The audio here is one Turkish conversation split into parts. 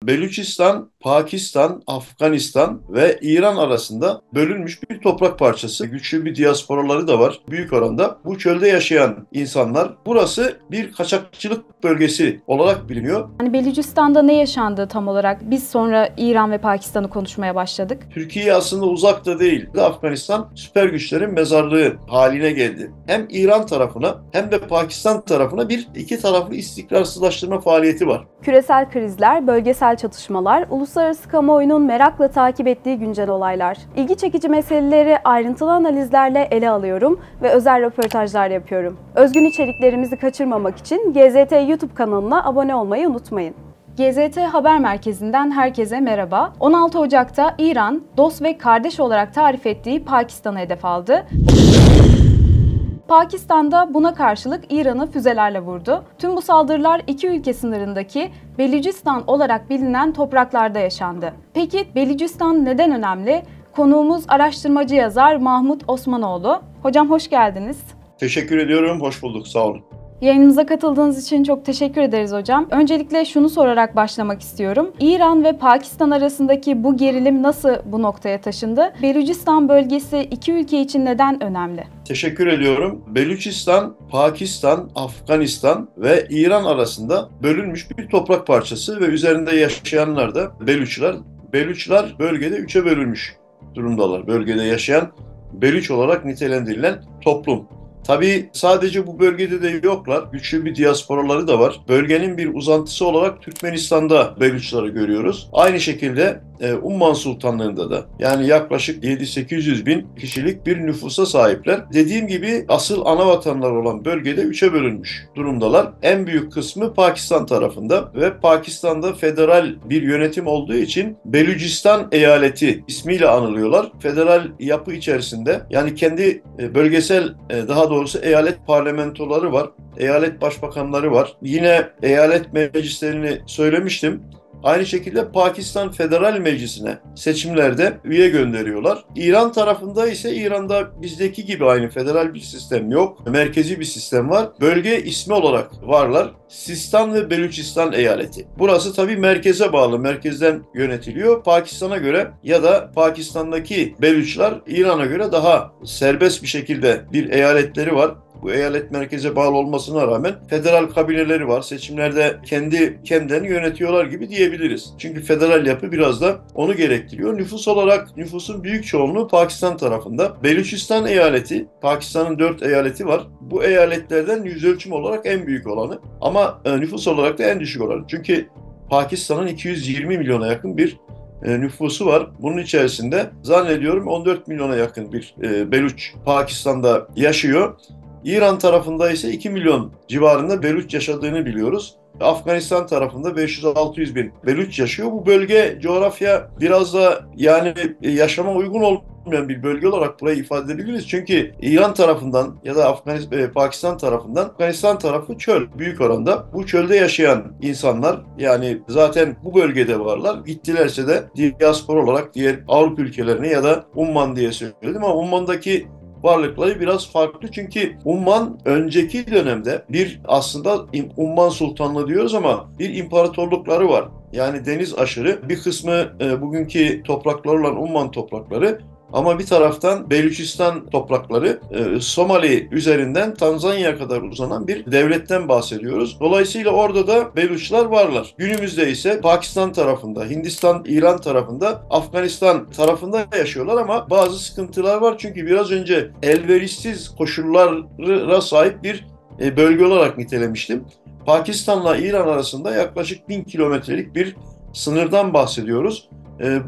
Beluçistan, Pakistan, Afganistan ve İran arasında bölünmüş bir toprak parçası. Güçlü bir diasporaları da var büyük oranda. Bu çölde yaşayan insanlar, burası bir kaçakçılık bölgesi olarak biliniyor. Yani Belucistan'da ne yaşandı tam olarak? Biz sonra İran ve Pakistan'ı konuşmaya başladık. Türkiye aslında uzakta değil. Afganistan süper güçlerin mezarlığı haline geldi. Hem İran tarafına hem de Pakistan tarafına iki taraflı istikrarsızlaştırma faaliyeti var. Küresel krizler, bölgesel çatışmalar, uluslararası kamuoyunun merakla takip ettiği güncel olaylar. İlgi çekici meseleleri ayrıntılı analizlerle ele alıyorum ve özel röportajlar yapıyorum. Özgün içeriklerimizi kaçırmamak için GZT YouTube kanalına abone olmayı unutmayın. GZT Haber Merkezi'nden herkese merhaba. 16 Ocak'ta İran, dost ve kardeş olarak tarif ettiği Pakistan'ı hedef aldı. Pakistan'da buna karşılık İran'ı füzelerle vurdu. Tüm bu saldırılar iki ülke sınırındaki Belucistan olarak bilinen topraklarda yaşandı. Peki Belucistan neden önemli? Konuğumuz araştırmacı yazar Mahmut Osmanoğlu. Hocam hoş geldiniz. Teşekkür ediyorum, hoş bulduk, sağ olun. Yayınımıza katıldığınız için çok teşekkür ederiz hocam. Öncelikle şunu sorarak başlamak istiyorum. İran ve Pakistan arasındaki bu gerilim nasıl bu noktaya taşındı? Belucistan bölgesi iki ülke için neden önemli? Teşekkür ediyorum. Beluçistan, Pakistan, Afganistan ve İran arasında bölünmüş bir toprak parçası ve üzerinde yaşayanlar da Belüçler. Belüçler bölgede üçe bölünmüş durumdalar. Bölgede yaşayan Belüç olarak nitelendirilen toplum. Tabii sadece bu bölgede de yoklar. Güçlü bir diasporaları da var. Bölgenin bir uzantısı olarak Türkmenistan'da Belüçleri görüyoruz. Aynı şekilde Umman Sultanlığı'nda da yani yaklaşık 7-800 bin kişilik bir nüfusa sahipler. Dediğim gibi asıl ana vatanlar olan bölgede üçe bölünmüş durumdalar. En büyük kısmı Pakistan tarafında ve Pakistan'da federal bir yönetim olduğu için Belucistan eyaleti ismiyle anılıyorlar. Federal yapı içerisinde yani kendi bölgesel daha doğrusu eyalet parlamentoları var. Eyalet başbakanları var. Yine eyalet meclislerini söylemiştim. Aynı şekilde Pakistan Federal Meclisi'ne seçimlerde üye gönderiyorlar. İran tarafında ise İran'da bizdeki gibi aynı federal bir sistem yok. Merkezi bir sistem var. Bölge ismi olarak varlar. Sistan ve Beluçistan eyaleti. Burası tabii merkeze bağlı, merkezden yönetiliyor. Pakistan'a göre ya da Pakistan'daki Belüçler İran'a göre daha serbest bir şekilde bir eyaletleri var. Bu eyalet merkeze bağlı olmasına rağmen federal kabineleri var. Seçimlerde kendilerini yönetiyorlar gibi diyebiliriz. Çünkü federal yapı biraz da onu gerektiriyor. Nüfus olarak nüfusun büyük çoğunluğu Pakistan tarafında. Beluçistan eyaleti, Pakistan'ın 4 eyaleti var. Bu eyaletlerden yüzölçüm olarak en büyük olanı ama nüfus olarak da en düşük olanı. Çünkü Pakistan'ın 220 milyona yakın bir nüfusu var. Bunun içerisinde zannediyorum 14 milyona yakın bir Beluç Pakistan'da yaşıyor. İran tarafında ise 2 milyon civarında Belüç yaşadığını biliyoruz. Afganistan tarafında 500-600 bin Belüç yaşıyor. Bu bölge coğrafya biraz da yani yaşama uygun olmayan bir bölge olarak burayı ifade edebiliriz. Çünkü İran tarafından ya da Pakistan tarafından Afganistan tarafı çöl büyük oranda. Bu çölde yaşayan insanlar yani zaten bu bölgede varlar. Gittilerse de diaspora olarak diğer Avrupa ülkelerine ya da Umman diye söyledim ama Umman'daki varlıkları biraz farklı çünkü Umman önceki dönemde bir aslında Umman Sultanlığı diyoruz ama bir imparatorlukları var. Yani deniz aşırı bir kısmı bugünkü topraklar olan Umman toprakları ama bir taraftan Beluçistan toprakları Somali üzerinden Tanzanya'ya kadar uzanan bir devletten bahsediyoruz. Dolayısıyla orada da Beluçlar varlar. Günümüzde ise Pakistan tarafında, Hindistan, İran tarafında, Afganistan tarafında yaşıyorlar ama bazı sıkıntılar var. Çünkü biraz önce elverişsiz koşullara sahip bir bölge olarak nitelemiştim. Pakistan'la İran arasında yaklaşık 1000 kilometrelik bir sınırdan bahsediyoruz.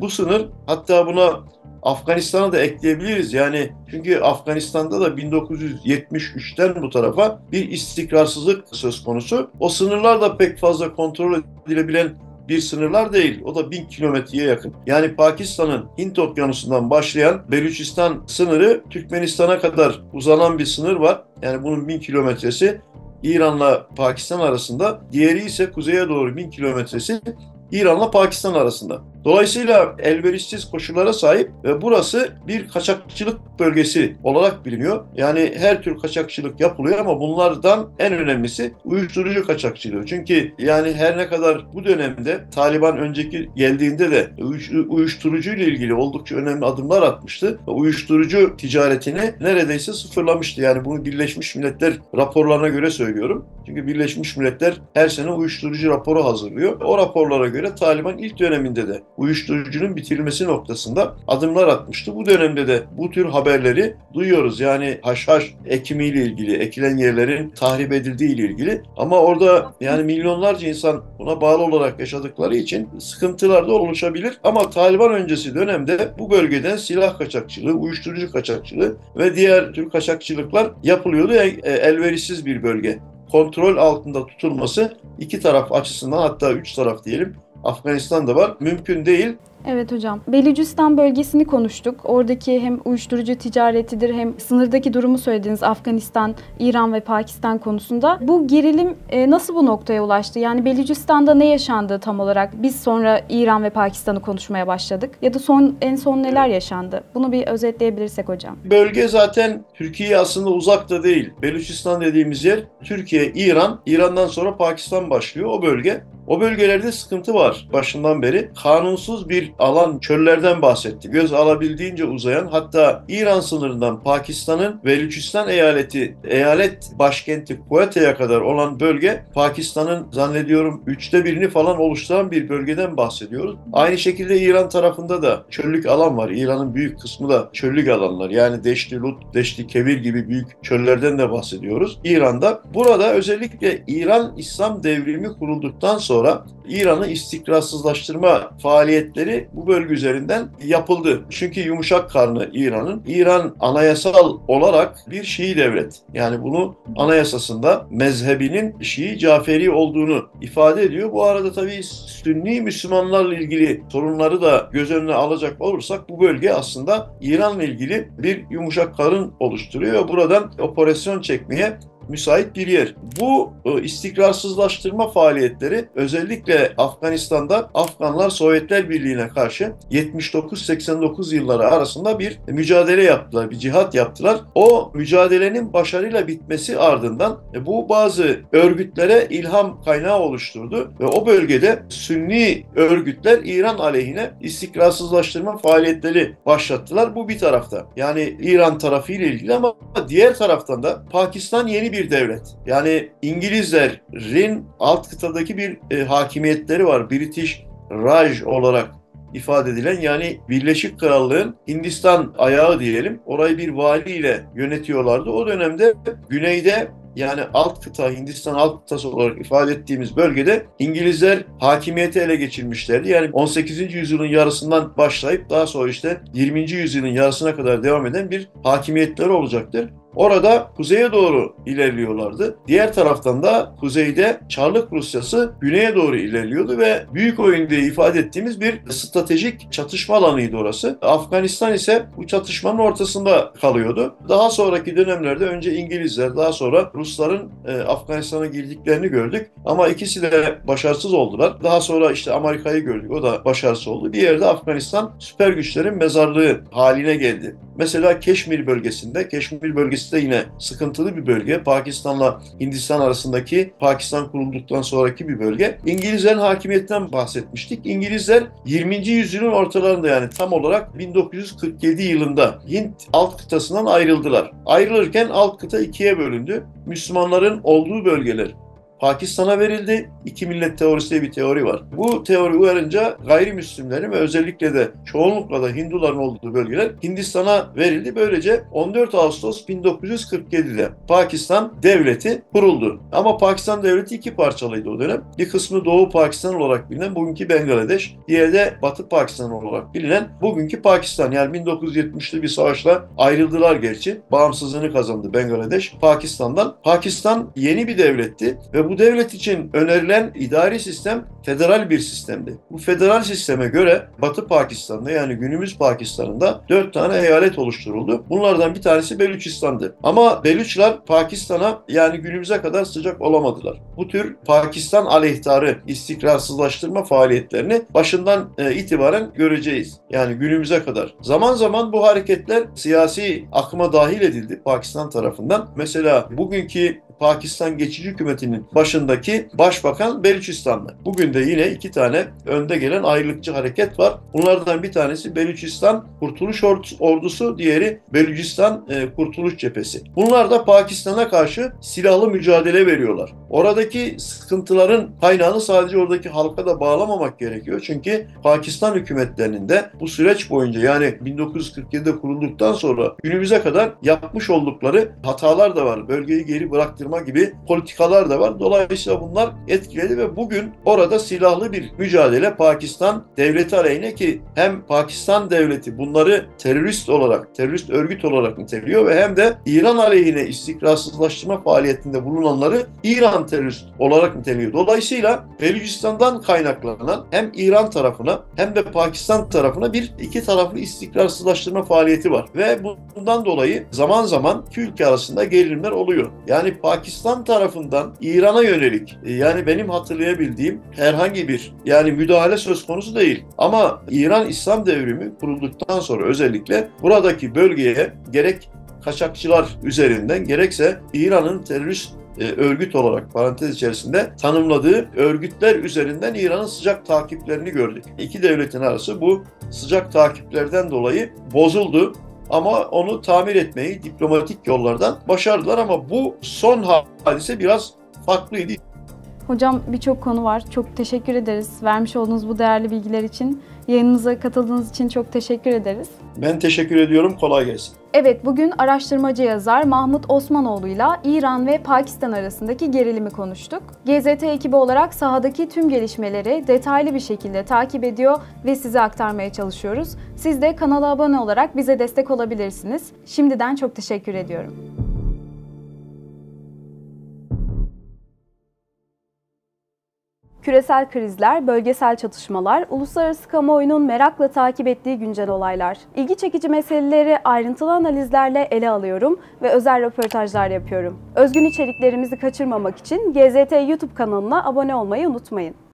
Bu sınır hatta buna Afganistan'ı da ekleyebiliriz. Yani çünkü Afganistan'da da 1973'ten bu tarafa bir istikrarsızlık söz konusu. O sınırlar da pek fazla kontrol edilebilen bir sınırlar değil. O da 1000 kilometreye yakın. Yani Pakistan'ın Hint Okyanusu'ndan başlayan Beluçistan sınırı Türkmenistan'a kadar uzanan bir sınır var. Yani bunun 1000 kilometresi İran'la Pakistan arasında. Diğeri ise kuzeye doğru 1000 kilometresi İran'la Pakistan arasında. Dolayısıyla elverişsiz koşullara sahip ve burası bir kaçakçılık bölgesi olarak biliniyor. Yani her tür kaçakçılık yapılıyor ama bunlardan en önemlisi uyuşturucu kaçakçılığı. Çünkü yani her ne kadar bu dönemde Taliban önceki geldiğinde de uyuşturucu ile ilgili oldukça önemli adımlar atmıştı. Uyuşturucu ticaretini neredeyse sıfırlamıştı. Yani bunu Birleşmiş Milletler raporlarına göre söylüyorum. Çünkü Birleşmiş Milletler her sene uyuşturucu raporu hazırlıyor. O raporlara göre Taliban ilk döneminde de uyuşturucunun bitirilmesi noktasında adımlar atmıştı. Bu dönemde de bu tür haberleri duyuyoruz. Yani haşhaş ekimiyle ilgili, ekilen yerlerin tahrip edildiği ile ilgili. Ama orada yani milyonlarca insan buna bağlı olarak yaşadıkları için sıkıntılar da oluşabilir. Ama Taliban öncesi dönemde bu bölgeden silah kaçakçılığı, uyuşturucu kaçakçılığı ve diğer tür kaçakçılıklar yapılıyordu. Elverişsiz bir bölge. Kontrol altında tutulması iki taraf açısından, hatta üç taraf diyelim, Afganistan'da var, mümkün değil. Evet hocam. Belucistan bölgesini konuştuk. Oradaki hem uyuşturucu ticaretidir hem sınırdaki durumu söylediniz, Afganistan, İran ve Pakistan konusunda. Bu gerilim nasıl bu noktaya ulaştı? Yani Belucistan'da ne yaşandı tam olarak? Biz sonra İran ve Pakistan'ı konuşmaya başladık. Ya da en son neler yaşandı? Bunu bir özetleyebilirsek hocam. Bölge zaten Türkiye'ye aslında uzak da değil. Belucistan dediğimiz yer Türkiye, İran, İran'dan sonra Pakistan başlıyor o bölge. O bölgelerde sıkıntı var başından beri. Kanunsuz bir alan, çöllerden bahsetti. Göz alabildiğince uzayan, hatta İran sınırından Pakistan'ın Belucistan eyalet başkenti Quete'ye kadar olan bölge, Pakistan'ın zannediyorum 1/3'ünü falan oluşturan bir bölgeden bahsediyoruz. Aynı şekilde İran tarafında da çöllük alan var. İran'ın büyük kısmı da çöllük alanlar. Yani Deşti Lut, Deşti Kebir gibi büyük çöllerden de bahsediyoruz. İran'da. Burada özellikle İran İslam devrimi kurulduktan sonra İran'ı istikrarsızlaştırma faaliyetleri bu bölge üzerinden yapıldı. Çünkü yumuşak karnı İran anayasal olarak bir Şii devlet. Yani bunu anayasasında mezhebinin Şii Caferi olduğunu ifade ediyor. Bu arada tabii Sünni Müslümanlarla ilgili sorunları da göz önüne alacak olursak bu bölge aslında İran'la ilgili bir yumuşak karın oluşturuyor ve buradan operasyon çekmeye müsait bir yer. Bu istikrarsızlaştırma faaliyetleri özellikle Afganistan'da Afganlar Sovyetler Birliği'ne karşı 79-89 yılları arasında bir mücadele yaptılar, bir cihat yaptılar. O mücadelenin başarıyla bitmesi ardından bu bazı örgütlere ilham kaynağı oluşturdu ve o bölgede Sünni örgütler İran aleyhine istikrarsızlaştırma faaliyetleri başlattılar. Bu bir tarafta. Yani İran tarafıyla ilgili ama diğer taraftan da Pakistan yeni bir devlet. Yani İngilizlerin alt kıtadaki bir hakimiyetleri var. British Raj olarak ifade edilen, yani Birleşik Krallığın Hindistan ayağı diyelim. Orayı bir valiyle yönetiyorlardı. O dönemde güneyde, yani alt kıta, Hindistan alt kıtası olarak ifade ettiğimiz bölgede İngilizler hakimiyeti ele geçirmişlerdi. Yani 18. yüzyılın yarısından başlayıp daha sonra işte 20. yüzyılın yarısına kadar devam eden bir hakimiyetleri olacaktır. Orada kuzeye doğru ilerliyorlardı. Diğer taraftan da kuzeyde Çarlık Rusyası güneye doğru ilerliyordu ve büyük oyun diye ifade ettiğimiz bir stratejik çatışma alanıydı orası. Afganistan ise bu çatışmanın ortasında kalıyordu. Daha sonraki dönemlerde önce İngilizler, daha sonra Rusların Afganistan'a girdiklerini gördük. Ama ikisi de başarısız oldular. Daha sonra işte Amerika'yı gördük. O da başarısız oldu. Bir yerde Afganistan süper güçlerin mezarlığı haline geldi. Mesela Keşmir bölgesi de yine sıkıntılı bir bölge. Pakistan'la Hindistan arasındaki, Pakistan kurulduktan sonraki bir bölge. İngilizlerin hakimiyetinden bahsetmiştik. İngilizler 20. yüzyılın ortalarında, yani tam olarak 1947 yılında Hint alt kıtasından ayrıldılar. Ayrılırken alt kıta ikiye bölündü. Müslümanların olduğu bölgeler Pakistan'a verildi. İki millet teorisi diye bir teori var. Bu teori uyarınca gayrimüslimlerin ve özellikle de çoğunlukla da Hinduların olduğu bölgeler Hindistan'a verildi. Böylece 14 Ağustos 1947'de Pakistan devleti kuruldu. Ama Pakistan devleti iki parçalıydı o dönem. Bir kısmı Doğu Pakistan olarak bilinen bugünkü Bangladeş, diğeri de Batı Pakistan olarak bilinen bugünkü Pakistan. Yani 1970'li bir savaşla ayrıldılar gerçi. Bağımsızlığını kazandı Bangladeş Pakistan'dan. Pakistan yeni bir devletti ve Ve bu devlet için önerilen idari sistem federal bir sistemdi. Bu federal sisteme göre Batı Pakistan'da, yani günümüz Pakistan'ında 4 tane eyalet oluşturuldu. Bunlardan bir tanesi Beluçistan'dı. Ama Belüçler Pakistan'a, yani günümüze kadar sıcak olamadılar. Bu tür Pakistan aleyhtarı istikrarsızlaştırma faaliyetlerini başından itibaren göreceğiz. Yani günümüze kadar. Zaman zaman bu hareketler siyasi akıma dahil edildi Pakistan tarafından. Mesela bugünkü Pakistan geçici hükümetinin başındaki başbakan Beluçistanlı. Bugün de yine 2 tane önde gelen ayrılıkçı hareket var. Bunlardan bir tanesi Beluçistan Kurtuluş Ordusu, diğeri Beluçistan Kurtuluş Cephesi. Bunlar da Pakistan'a karşı silahlı mücadele veriyorlar. Oradaki sıkıntıların kaynağını sadece oradaki halka da bağlamamak gerekiyor. Çünkü Pakistan hükümetlerinin de bu süreç boyunca, yani 1947'de kurulduktan sonra günümüze kadar yapmış oldukları hatalar da var. Bölgeyi geri bıraktırma gibi politikalar da var. Dolayısıyla bunlar etkiledi ve bugün orada silahlı bir mücadele Pakistan devleti aleyhine, ki hem Pakistan devleti bunları terörist örgüt olarak niteliyor ve hem de İran aleyhine istikrarsızlaştırma faaliyetinde bulunanları İran terörist olarak niteliyor. Dolayısıyla Belucistan'dan kaynaklanan hem İran tarafına hem de Pakistan tarafına bir iki taraflı istikrarsızlaştırma faaliyeti var. Ve bundan dolayı zaman zaman iki ülke arasında gerilimler oluyor. Yani Pakistan tarafından İran'a yönelik, yani benim hatırlayabildiğim herhangi bir müdahale söz konusu değil. Ama İran İslam Devrimi kurulduktan sonra özellikle buradaki bölgeye gerek kaçakçılar üzerinden gerekse İran'ın terörist örgüt olarak parantez içerisinde tanımladığı örgütler üzerinden İran'ın sıcak takiplerini gördük. İki devletin arası bu sıcak takiplerden dolayı bozuldu. Ama onu tamir etmeyi diplomatik yollardan başardılar, ama bu son hadise biraz farklıydı. Hocam, birçok konu var. Çok teşekkür ederiz. Vermiş olduğunuz bu değerli bilgiler için, yayınımıza katıldığınız için çok teşekkür ederiz. Ben teşekkür ediyorum. Kolay gelsin. Evet, bugün araştırmacı yazar Mahmut Osmanoğlu'yla İran ve Pakistan arasındaki gerilimi konuştuk. GZT ekibi olarak sahadaki tüm gelişmeleri detaylı bir şekilde takip ediyor ve size aktarmaya çalışıyoruz. Siz de kanala abone olarak bize destek olabilirsiniz. Şimdiden çok teşekkür ediyorum. Küresel krizler, bölgesel çatışmalar, uluslararası kamuoyunun merakla takip ettiği güncel olaylar. İlgi çekici meseleleri ayrıntılı analizlerle ele alıyorum ve özel röportajlar yapıyorum. Özgün içeriklerimizi kaçırmamak için GZT YouTube kanalına abone olmayı unutmayın.